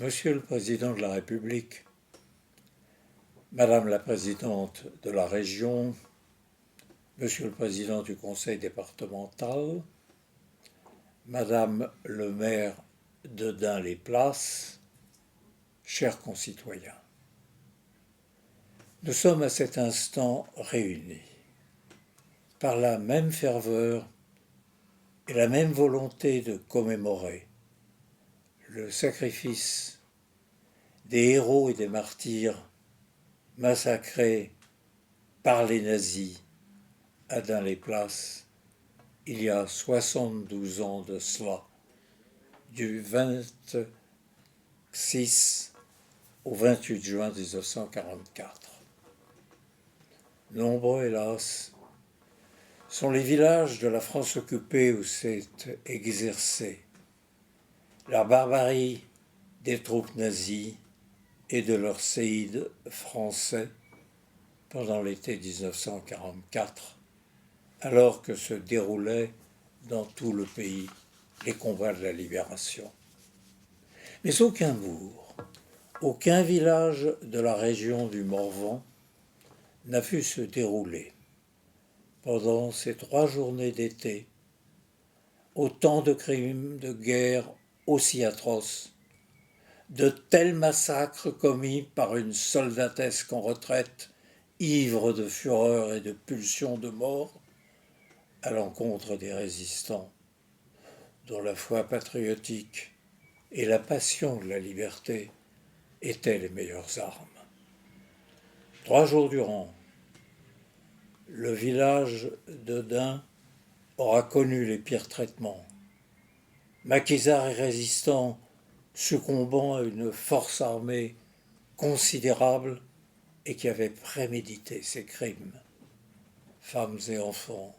Monsieur le Président de la République, Madame la Présidente de la Région, Monsieur le Président du Conseil départemental, Madame le maire de Dun-les-Places, chers concitoyens, nous sommes à cet instant réunis par la même ferveur et la même volonté de commémorer le sacrifice des héros et des martyrs massacrés par les nazis à Dun-les-Places il y a 72 ans de cela, du 26 au 28 juin 1944. Nombreux, hélas, sont les villages de la France occupée où s'est exercée la barbarie des troupes nazies et de leurs séides français pendant l'été 1944, alors que se déroulaient dans tout le pays les combats de la libération. Mais aucun bourg, aucun village de la région du Morvan n'a pu se dérouler pendant ces 3 journées d'été autant de crimes de guerre aussi atroces, de tels massacres commis par une soldatesque en retraite, ivre de fureur et de pulsion de mort, à l'encontre des résistants, dont la foi patriotique et la passion de la liberté étaient les meilleures armes. 3 jours durant, le village de Dun aura connu les pires traitements. Maquisards et résistants succombant à une force armée considérable et qui avait prémédité ces crimes. Femmes et enfants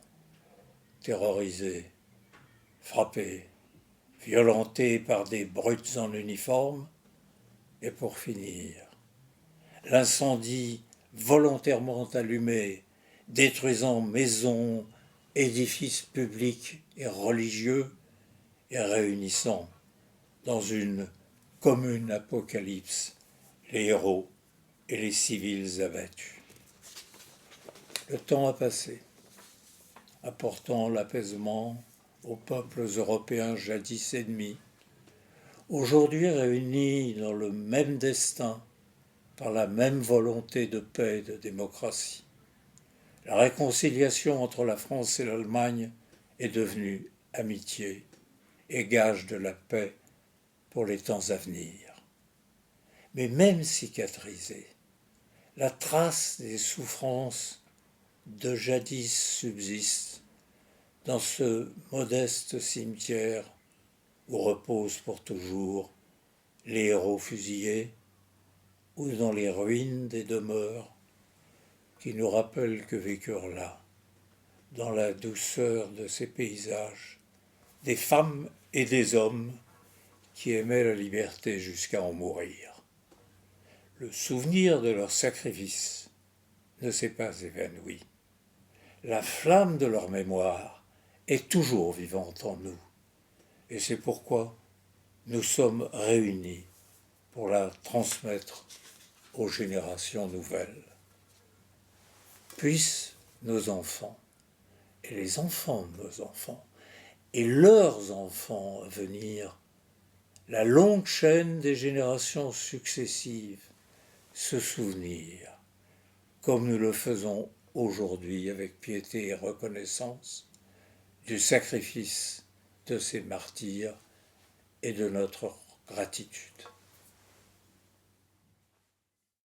terrorisés, frappés, violentés par des brutes en uniforme, et pour finir, l'incendie volontairement allumé, détruisant maisons, édifices publics et religieux, et réunissant dans une commune apocalypse les héros et les civils abattus. Le temps a passé, apportant l'apaisement aux peuples européens jadis ennemis, aujourd'hui réunis dans le même destin, par la même volonté de paix et de démocratie. La réconciliation entre la France et l'Allemagne est devenue amitié et gage de la paix pour les temps à venir. Mais même cicatrisée, la trace des souffrances de jadis subsiste dans ce modeste cimetière où reposent pour toujours les héros fusillés, ou dans les ruines des demeures qui nous rappellent que vécurent là, dans la douceur de ces paysages, des femmes et des hommes qui aimaient la liberté jusqu'à en mourir. Le souvenir de leur sacrifice ne s'est pas évanoui. La flamme de leur mémoire est toujours vivante en nous. Et c'est pourquoi nous sommes réunis pour la transmettre aux générations nouvelles. Puissent nos enfants, et les enfants de nos enfants, et leurs enfants à venir, la longue chaîne des générations successives, se souvenir, comme nous le faisons aujourd'hui avec piété et reconnaissance, du sacrifice de ces martyrs et de notre gratitude.